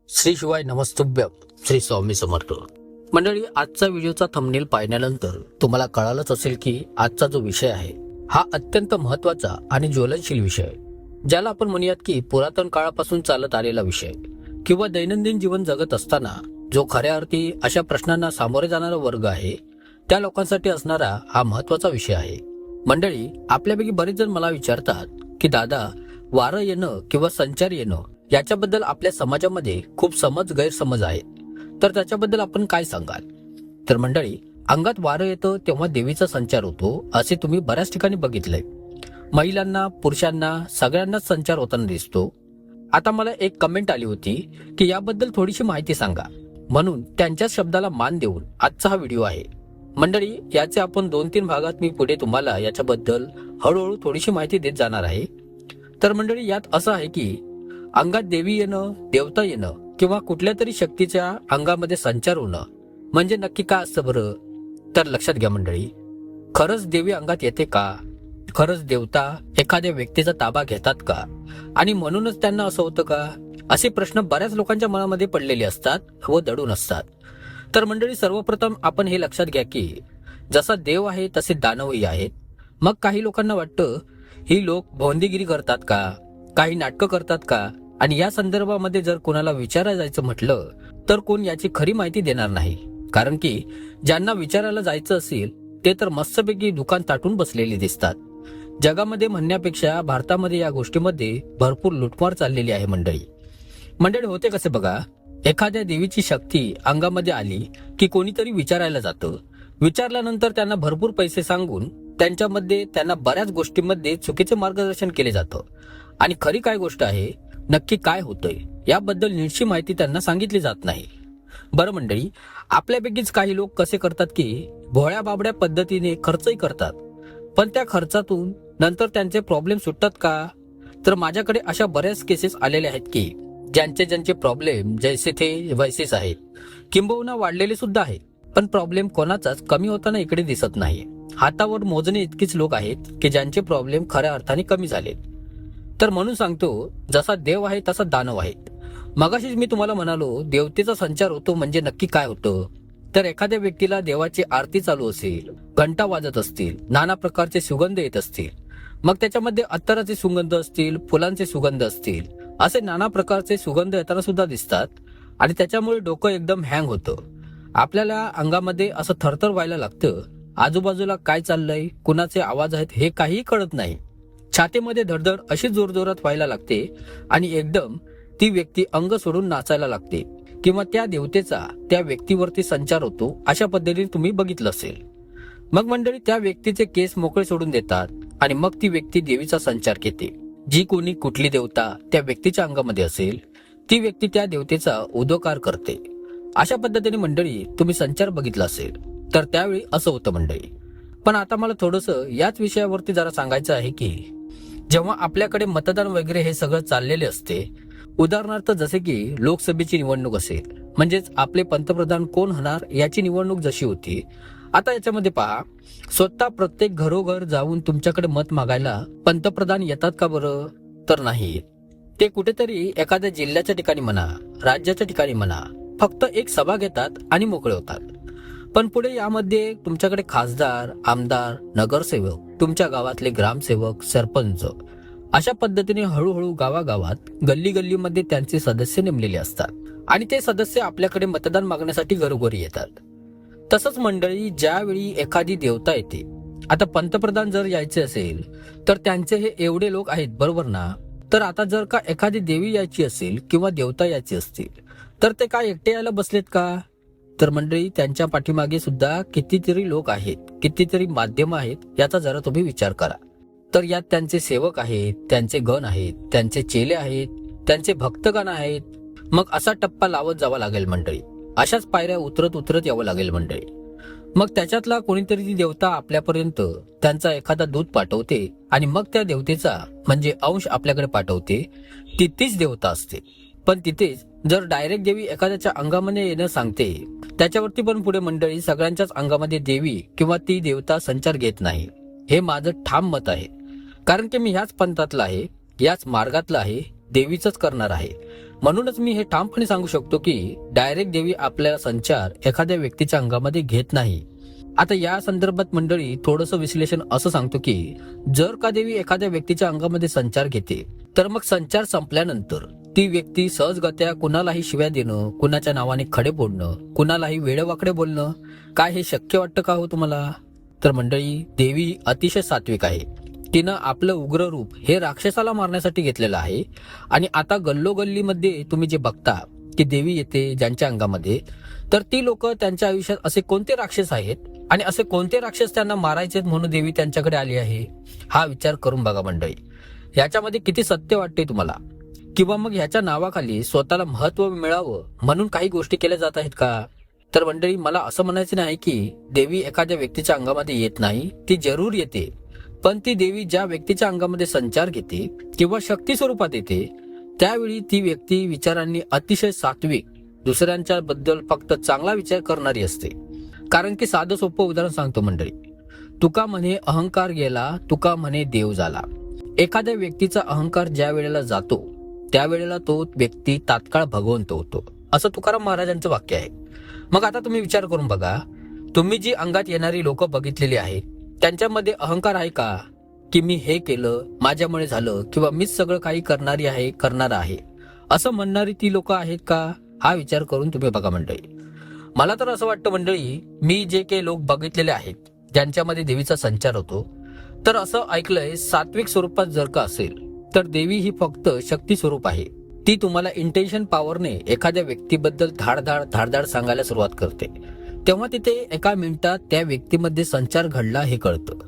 श्री शिवाय नमस्तुभ्यम. श्री स्वामी समर्थ. मंडळी, आजचा व्हिडिओचा थंबनेल पाहिल्यानंतर तुम्हाला कळालंच असेल की आजचा जो विषय आहे हा अत्यंत महत्त्वाचा आणि ज्वलनशील विषय आहे, ज्याला आपण म्हणूयात की पुरातन काळापासून चालत आलेला विषय किंवा दैनंदिन जीवन जगत असताना जो खऱ्या अर्थी अशा प्रश्नांना सामोरे जाणारा वर्ग आहे त्या लोकांसाठी असणारा हा महत्त्वाचा विषय आहे. मंडळी, आपल्यापैकी बरेच जण मला विचारतात की दादा, वारं येणं किंवा संचार येणं याच्याबद्दल आपल्या समाजामध्ये खूप गैरसमज आहे, तर त्याच्याबद्दल आपण काय सांगाल? तर मंडळी, अंगात वारं येतं तेव्हा देवीचा संचार होतो असे तुम्ही बऱ्याच ठिकाणी बघितलंय. महिलांना, पुरुषांना, सगळ्यांनाच संचार होताना दिसतो. आता मला एक कमेंट आली होती की याबद्दल थोडीशी माहिती सांगा, म्हणून त्यांच्या शब्दाला मान देऊन आजचा हा व्हिडिओ आहे. मंडळी, याचे आपण 2-3 भागात मी पुढे तुम्हाला याच्याबद्दल हळूहळू थोडीशी माहिती देत जाणार आहे. तर मंडळी, यात असं आहे की अंगात देवी येणं, देवता येणं किंवा कुठल्या तरी शक्तीच्या अंगामध्ये संचार होणं म्हणजे नक्की काय असतं बरं? तर लक्षात घ्या मंडळी, खरंच देवी अंगात येते का? खरंच देवता एखाद्या व्यक्तीचा ताबा घेतात का? आणि म्हणूनच त्यांना असं होतं का? असे प्रश्न बऱ्याच लोकांच्या मनामध्ये पडलेले असतात व दडून असतात. तर मंडळी, सर्वप्रथम आपण हे लक्षात घ्या की जसा देव आहे तसे दानवही आहेत. मग काही लोकांना वाटतं ही लोक भोंदीगिरी करतात का, काही नाटकं करतात का? आणि या संदर्भामध्ये जर कोणाला विचारायला जायचं म्हटलं तर कोण याची खरी माहिती देणार नाही, कारण की ज्यांना विचारायला जायचं असेल ते तर मस्तपैकी दुकान ताटून बसलेले दिसतात. जगामध्ये म्हणण्यापेक्षा भारतामध्ये या गोष्टीमध्ये भरपूर लुटमार चाललेली आहे. मंडळी होते कसे बघा, एखाद्या देवीची शक्ती अंगामध्ये आली की कोणीतरी विचारायला जातं. विचारल्यानंतर त्यांना भरपूर पैसे सांगून त्यांना बऱ्याच गोष्टींमध्ये चुकीचे मार्गदर्शन केले जातं आणि खरी काय गोष्ट आहे, नक्की काय होतंय याबद्दल नीटशी माहिती त्यांना सांगितली जात नाही. बरं मंडळी, आपल्यापैकीच काही लोक कसे करतात की भोळ्या बाबड्या पद्धतीने खर्चही करतात, पण त्या खर्चातून नंतर त्यांचे प्रॉब्लेम सुटतात का? तर माझ्याकडे अशा बऱ्याच केसेस आलेल्या आहेत की ज्यांचे प्रॉब्लेम जैसे थे वैसेच आहेत, किंबहुना वाढलेले सुद्धा आहेत, पण प्रॉब्लेम कोणाचाच कमी होताना इकडे दिसत नाही. हातावर मोजणे इतकीच लोक आहेत की ज्यांचे प्रॉब्लेम खऱ्या अर्थाने कमी झालेत. तर म्हणून सांगतो, जसा देव आहे तसा दानव आहे. मगाशीच मी तुम्हाला म्हणालो देवतेचा संचार होतो म्हणजे नक्की काय होतं? तर एखाद्या व्यक्तीला देवाची आरती चालू असेल, घंटा वाजत असतील, नाना प्रकारचे सुगंध येत असतील, मग त्याच्यामध्ये अत्तराचे सुगंध असतील, फुलांचे सुगंध असतील, असे नाना प्रकारचे सुगंध येताना सुद्धा दिसतात आणि त्याच्यामुळे डोकं एकदम हँग होतं. आपल्याला अंगामध्ये असं थरथर व्हायला लागतं. आजूबाजूला काय चाललंय, कुणाचे आवाज आहेत हे काहीही कळत नाही. छातीमध्ये धडधड अशी जोरजोरात व्हायला लागते आणि एकदम ती व्यक्ती अंग सोडून नाचायला लागते किंवा त्या देवतेचा त्या व्यक्तीवरती संचार होतो. अशा पद्धतीने तुम्ही बघितलं असेल. मग मंडळी, त्या व्यक्तीचे केस मोकळे सोडून देतात आणि मग ती व्यक्ती देवीचा संचार घेते. जी कोणी कुठली देवता त्या व्यक्तीच्या अंगामध्ये असेल ती व्यक्ती त्या देवतेचा उद्धार करते. अशा पद्धतीने मंडळी तुम्ही संचार बघितला असेल. तर त्यावेळी असं होतं मंडळी. पण आता मला थोडंसं याच विषयावरती जरा सांगायचं आहे की जेव्हा आपल्याकडे मतदान वगैरे हे सगळं चाललेले असते, उदाहरणार्थ जसे की लोकसभेची निवडणूक असेल, म्हणजेच आपले पंतप्रधान कोण होणार याची निवडणूक जशी होती, आता याच्यामध्ये पहा, स्वतः प्रत्येक घरोघर जाऊन तुमच्याकडे मत मागायला पंतप्रधान येतात का बरं? तर नाही. ते कुठेतरी एखाद्या जिल्ह्याच्या ठिकाणी म्हणा, राज्याच्या ठिकाणी म्हणा, फक्त एक सभा घेतात आणि मोकळे होतात. पण पुढे यामध्ये तुमच्याकडे खासदार, आमदार, नगरसेवक, तुमच्या गावातले ग्रामसेवक, सरपंच, अशा पद्धतीने हळूहळू गावागावात, गल्ली गल्लीमध्ये त्यांचे सदस्य नेमलेले असतात आणि ते सदस्य आपल्याकडे मतदान मागण्यासाठी घरोघरी येतात. तसंच मंडळी, ज्यावेळी एखादी देवता येते, आता पंतप्रधान जर यायचे असेल तर त्यांचे हे एवढे लोक आहेत, बरोबर ना? तर आता जर का एखादी देवी यायची असेल किंवा देवता यायची असतील तर ते काय एकटे यायला बसलेत का? तर मंडळी, त्यांच्या पाठीमागे सुद्धा कितीतरी लोक आहेत, कितीतरी माध्यम आहेत, याचा जरा तुम्ही विचार करा. तर यात त्यांचे सेवक आहेत, त्यांचे गण आहेत, त्यांचे चेले आहेत, त्यांचे भक्तगण आहेत. मग असा टप्पा लावत जावा लागेल मंडळी. अशाच पायऱ्या उतरत यावं लागेल मंडळी. मग त्याच्यातला कोणीतरी ती देवता आपल्यापर्यंत त्यांचा एखादा दूत पाठवते आणि मग त्या देवतेचा म्हणजे अंश आपल्याकडे पाठवते. तीच देवता असते. पण तिथेच जर डायरेक्ट देवी एखाद्याच्या अंगामध्ये येणं सांगते, त्याच्यावरती पण पुढे मंडळी सगळ्यांच्याच अंगामध्ये देवी किंवा ती देवता संचार घेत नाही. हे माझं ठाम मत आहे, कारण की मी ह्याच पंथातला आहे, याच मार्गातला आहे, देवीचंच करणार आहे. म्हणूनच मी हे ठामपणे सांगू शकतो की डायरेक्ट देवी आपल्याला संचार एखाद्या व्यक्तीच्या अंगामध्ये घेत नाही. आता या संदर्भात मंडळी थोडंसं विश्लेषण असं सांगतो की जर का देवी एखाद्या व्यक्तीच्या अंगामध्ये संचार घेते तर मग संचार संपल्यानंतर ती व्यक्ती सहजगत्या कुणालाही शिव्या देणं, कुणाच्या नावाने खडे फोडणं, कुणालाही वेडेवाकडे बोलणं, काय हे शक्य वाटतं का हो तुम्हाला? तर मंडळी, देवी अतिशय सात्विक आहे. तिनं आपलं उग्र रूप हे राक्षसाला मारण्यासाठी घेतलेलं आहे. आणि आता गल्लोगल्लीमध्ये तुम्ही जे बघता की देवी येते ज्यांच्या अंगामध्ये, तर ती लोक त्यांच्या आयुष्यात असे कोणते राक्षस आहेत आणि असे कोणते राक्षस त्यांना मारायचे म्हणून देवी त्यांच्याकडे आली आहे, हा विचार करून बघा मंडळी. याच्यामध्ये किती सत्य वाटते तुम्हाला? किंवा मग ह्याच्या नावाखाली स्वतःला महत्व मिळावं म्हणून काही गोष्टी केल्या जात आहेत का? तर मंडळी, मला असं म्हणायचं नाही की देवी एखाद्या व्यक्तीच्या अंगामध्ये येत नाही, ती जरूर येते. पण ती देवी ज्या व्यक्तीच्या अंगामध्ये संचार घेते किंवा शक्ती स्वरूपात येते त्यावेळी ती व्यक्ती विचारांनी अतिशय सात्विक, दुसऱ्यांच्या बद्दल फक्त चांगला विचार करणारी असते. कारण की साधं सोपं उदाहरण सांगतो मंडळी. तुका म्हणे अहंकार गेला, तुका म्हणे देव झाला. एखाद्या व्यक्तीचा अहंकार ज्या वेळेला जातो त्यावेळेला तो व्यक्ती तात्काळ भगवंत होतो, असं तुकाराम महाराजांचं वाक्य आहे. मग आता तुम्ही विचार करून बघा, तुम्ही जी अंगात येणारी लोक बघितलेली आहेत त्यांच्यामध्ये अहंकार आहे का? की मी हे केलं, माझ्यामुळे झालं, किंवा मीच सगळं काही करणारी आहे, करणार आहे, असं म्हणणारी ती लोक आहेत का? हा विचार करून तुम्ही बघा मंडळी. मला तर असं वाटतं मंडळी, मी जे काही लोक बघितलेले आहेत ज्यांच्यामध्ये देवीचा संचार होतो, तर असं ऐकलंय सात्विक स्वरूपात जर का असेल तर देवी ही फक्त शक्ती स्वरूप आहे. ती तुम्हाला इंटेन्शन पॉवरने एखाद्या व्यक्तीबद्दल धाडधाड सांगायला सुरुवात करते. तेव्हा तिथे एका मिनिटात त्या व्यक्तीमध्ये संचार घडला हे कळतं.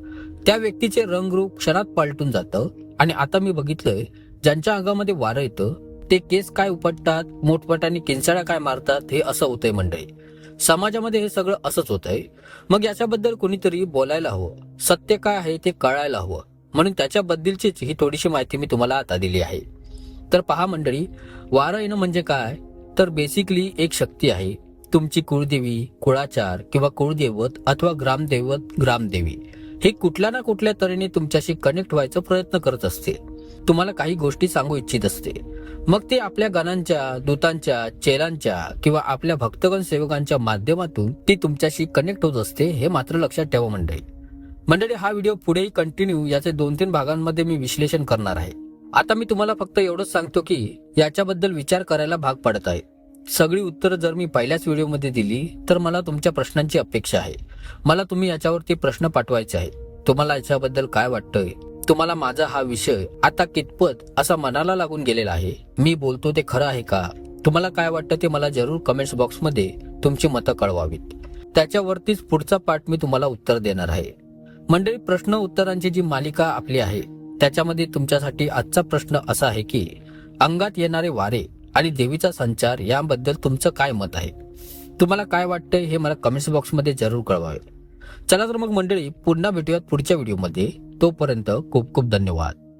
त्या व्यक्तीचे रंगरूप क्षणात पलटून जातं. आणि आता मी बघितलंय ज्यांच्या अंगामध्ये वारं येतं ते केस काय उपटतात, मोठमोठ्याने किंचाळ्या काय मारतात, हे असं होतंय मंडळी. समाजामध्ये हे सगळं असंच होतंय. मग याच्याबद्दल कोणीतरी बोलायला हवं, सत्य काय आहे ते कळायला हवं. म्हणून त्याच्याबद्दलचीच ही थोडीशी माहिती मी तुम्हाला आता दिली आहे. तर पहा मंडळी, वारं येणं म्हणजे काय? तर बेसिकली एक शक्ती आहे. तुमची कुळदेवी, कुळाचार किंवा कुळदैवत अथवा ग्रामदेवी हे कुठल्या ना कुठल्या तऱ्हेने तुमच्याशी कनेक्ट व्हायचा प्रयत्न करत असते. तुम्हाला काही गोष्टी सांगू इच्छित असते. मग ते आपल्या गणांच्या, दूतांच्या, चेलांच्या किंवा आपल्या भक्तगण सेवकांच्या माध्यमातून ती तुमच्याशी कनेक्ट होत असते, हे मात्र लक्षात ठेवा मंडळी. हा व्हिडिओ पुढेही कंटिन्यू याचे 2-3 भागांमध्ये मी विश्लेषण करणार आहे. आता मी तुम्हाला फक्त एवढंच सांगतो की याच्याबद्दल विचार करायला भाग पडत आहे. सगळी उत्तरं जर मी पहिल्याच व्हिडिओमध्ये दिली तर मला तुमच्या प्रश्नांची अपेक्षा आहे. मला तुम्ही याच्यावरती प्रश्न पाठवायचे आहे. तुम्हाला याच्याबद्दल काय वाटतंय? तुम्हाला माझा हा विषय आता कितपत असा मनाला लागून गेलेला आहे? मी बोलतो ते खरं आहे का? तुम्हाला काय वाटतं ते मला जरूर कमेंट्स बॉक्समध्ये तुमची मतं कळवावीत. त्याच्यावरतीच पुढचा पार्ट मी तुम्हाला उत्तर देणार आहे. मंडळी, प्रश्न उत्तरांची जी मालिका आपली आहे त्याच्यामध्ये तुमच्यासाठी आजचा प्रश्न असा आहे की अंगात येणारे वारे आणि देवीचा संचार याबद्दल तुमचं काय मत आहे? तुम्हाला काय वाटतंय हे मला कमेंट्स बॉक्समध्ये जरूर कळवावे. चला तर मग मंडळी, पुन्हा भेटूयात पुढच्या व्हिडिओमध्ये. तोपर्यंत खूप खूप धन्यवाद.